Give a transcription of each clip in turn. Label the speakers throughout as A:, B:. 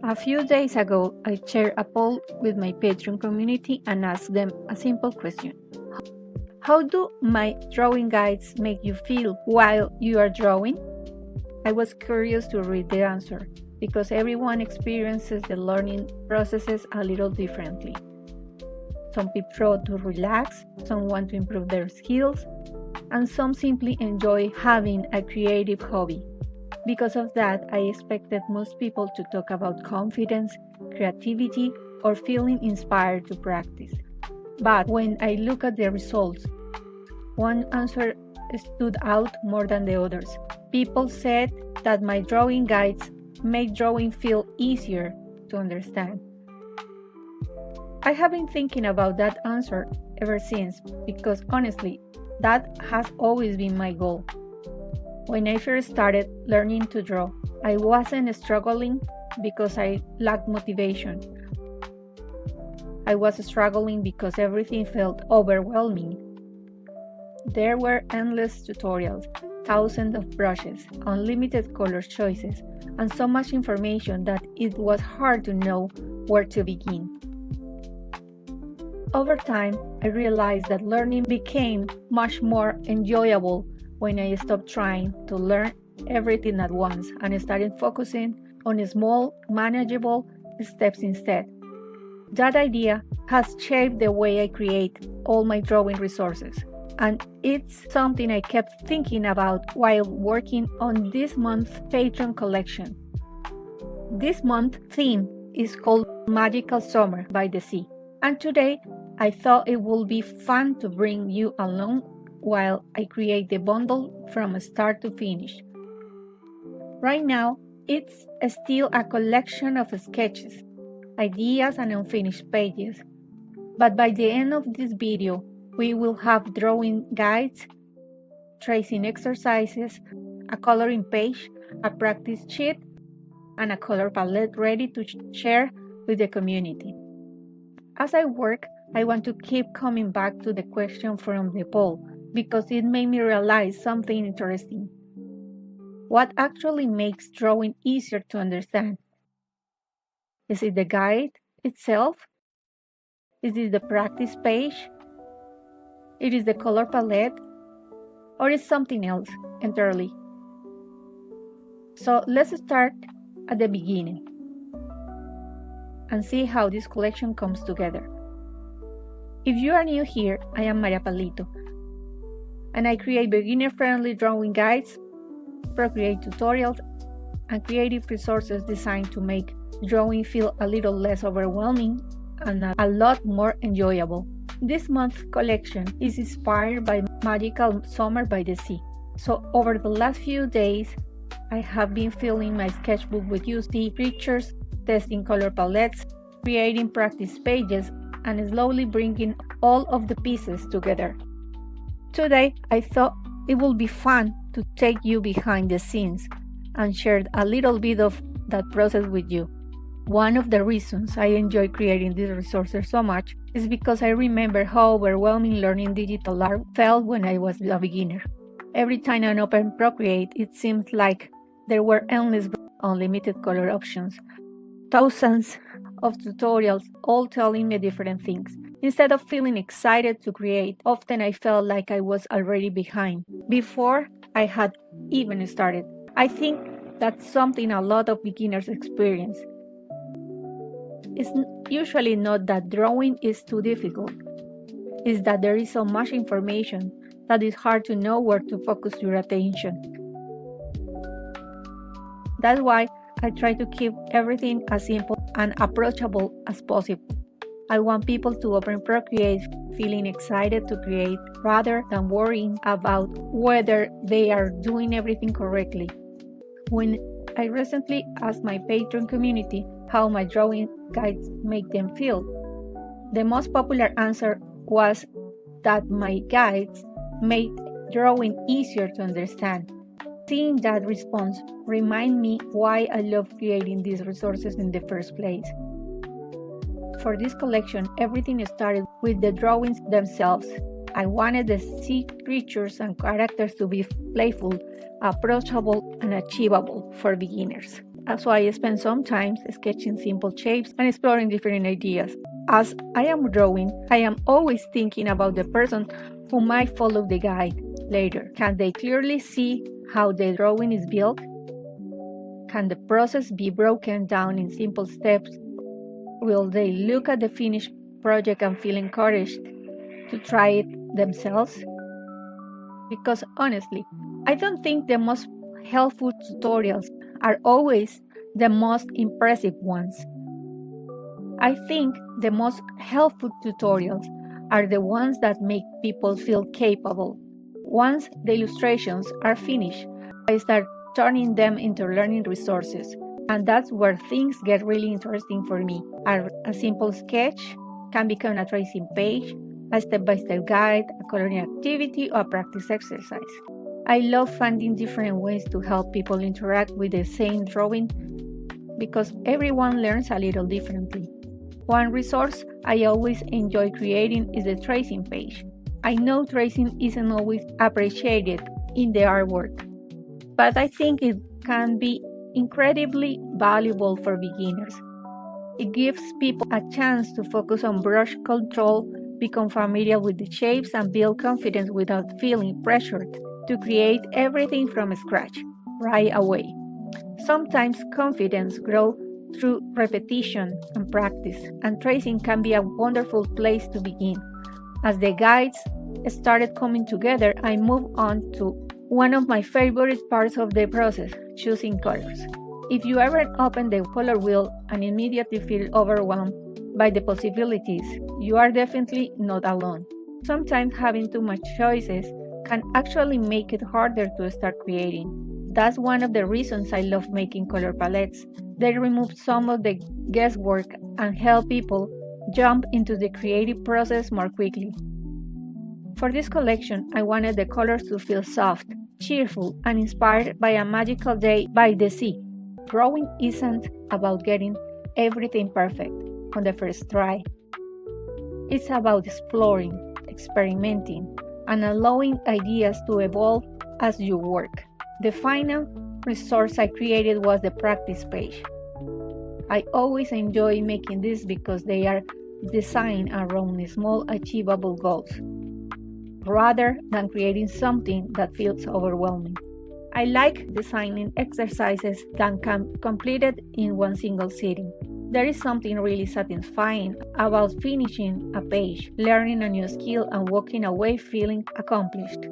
A: A few days ago, I shared a poll with my Patreon community and asked them a simple question. How do my drawing guides make you feel while you are drawing? I was curious to read the answer because everyone experiences the learning processes a little differently. Some people draw to relax, some want to improve their skills, and some simply enjoy having a creative hobby. Because of that, I expected most people to talk about confidence, creativity, or feeling inspired to practice. But when I look at the results, one answer stood out more than the others. People said that my drawing guides make drawing feel easier to understand. I have been thinking about that answer ever since because honestly, that has always been my goal. When I first started learning to draw, I wasn't struggling because I lacked motivation. I was struggling because everything felt overwhelming. There were endless tutorials, thousands of brushes, unlimited color choices, and so much information that it was hard to know where to begin. Over time, I realized that learning became much more enjoyable when I stopped trying to learn everything at once and started focusing on small, manageable steps instead. That idea has shaped the way I create all my drawing resources, and it's something I kept thinking about while working on this month's Patreon collection. This month's theme is called Magical Summer by the Sea, and today I thought it would be fun to bring you along while I create the bundle from start to finish. Right now, it's still a collection of sketches, ideas, and unfinished pages, but by the end of this video, we will have drawing guides, tracing exercises, a coloring page, a practice sheet, and a color palette ready to share with the community. As I work, I want to keep coming back to the question from the poll because it made me realize something interesting. What actually makes drawing easier to understand? Is it the guide itself? Is it the practice page? It is the color palette? Or is something else entirely? So let's start at the beginning and see how this collection comes together. If you are new here, I am Maria Palito, and I create beginner-friendly drawing guides, Procreate tutorials, and creative resources designed to make drawing feel a little less overwhelming and a lot more enjoyable. This month's collection is inspired by Magical Summer by the Sea. So over the last few days, I have been filling my sketchbook with UC pictures, testing color palettes, creating practice pages, and slowly bringing all of the pieces together. Today, I thought it would be fun to take you behind the scenes and share a little bit of that process with you. One of the reasons I enjoy creating these resources so much is because I remember how overwhelming learning digital art felt when I was a beginner. Every time I opened Procreate, it seemed like there were endless, unlimited color options, thousands of tutorials, all telling me different things. Instead of feeling excited to create, often I felt like I was already behind, before I had even started. I think that's something a lot of beginners experience. It's usually not that drawing is too difficult. It's that there is so much information that it's hard to know where to focus your attention. That's why I try to keep everything as simple and approachable as possible. I want people to open Procreate feeling excited to create rather than worrying about whether they are doing everything correctly. When I recently asked my Patreon community how my drawing guides make them feel, the most popular answer was that my guides made drawing easier to understand. Seeing that response reminds me why I love creating these resources in the first place. For this collection, everything started with the drawings themselves. I wanted the sea creatures and characters to be playful, approachable, and achievable for beginners. So I spend some time sketching simple shapes and exploring different ideas. As I am drawing, I am always thinking about the person who might follow the guide later. Can they clearly see how the drawing is built? Can the process be broken down in simple steps? Will they look at the finished project and feel encouraged to try it themselves? Because honestly, I don't think the most helpful tutorials are always the most impressive ones. I think the most helpful tutorials are the ones that make people feel capable. Once the illustrations are finished, I start turning them into learning resources, and that's where things get really interesting for me. A simple sketch can become a tracing page, a step-by-step guide, a coloring activity, or a practice exercise. I love finding different ways to help people interact with the same drawing because everyone learns a little differently. One resource I always enjoy creating is the tracing page. I know tracing isn't always appreciated in the artwork, but I think it can be incredibly valuable for beginners. It gives people a chance to focus on brush control, become familiar with the shapes, and build confidence without feeling pressured to create everything from scratch right away. Sometimes confidence grows through repetition and practice, and tracing can be a wonderful place to begin. As the guides started coming together, I moved on to one of my favorite parts of the process, choosing colors. If you ever open the color wheel and immediately feel overwhelmed by the possibilities, you are definitely not alone. Sometimes having too much choices can actually make it harder to start creating. That's one of the reasons I love making color palettes. They remove some of the guesswork and help people jump into the creative process more quickly. For this collection, I wanted the colors to feel soft, cheerful, and inspired by a magical day by the sea. Drawing isn't about getting everything perfect on the first try. It's about exploring, experimenting, and allowing ideas to evolve as you work. The final resource I created was the practice page. I always enjoy making this because they are designed around small achievable goals, rather than creating something that feels overwhelming. I like designing exercises that can be completed in one single sitting. There is something really satisfying about finishing a page, learning a new skill, and walking away feeling accomplished.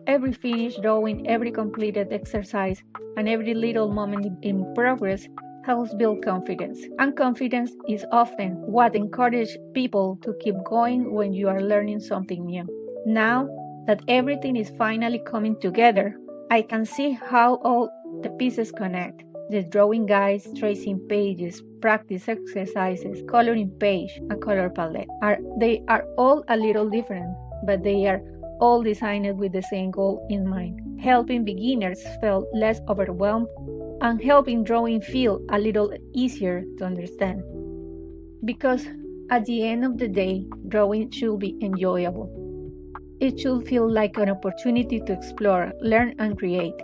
A: Every finished drawing, every completed exercise, and every little moment in progress helps build confidence. And confidence is often what encourages people to keep going when you are learning something new. Now that everything is finally coming together, I can see how all the pieces connect. The drawing guides, tracing pages, practice exercises, coloring page, and color palette. They are all a little different, but they are all designed with the same goal in mind, helping beginners feel less overwhelmed and helping drawing feel a little easier to understand. Because at the end of the day, drawing should be enjoyable. It should feel like an opportunity to explore, learn, and create.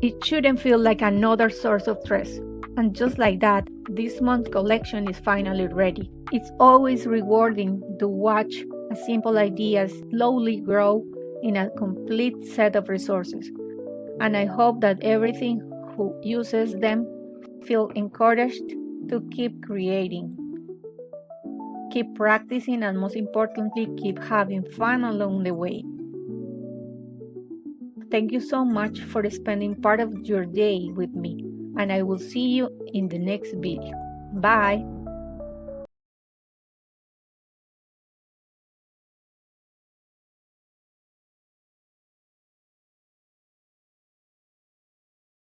A: It shouldn't feel like another source of stress. And just like that, this month's collection is finally ready. It's always rewarding to watch a simple idea slowly grow in a complete set of resources. And I hope that everyone who uses them feel encouraged to keep creating, keep practicing, and most importantly, keep having fun along the way. Thank you so much for spending part of your day with me, and I will see you in the next video. Bye!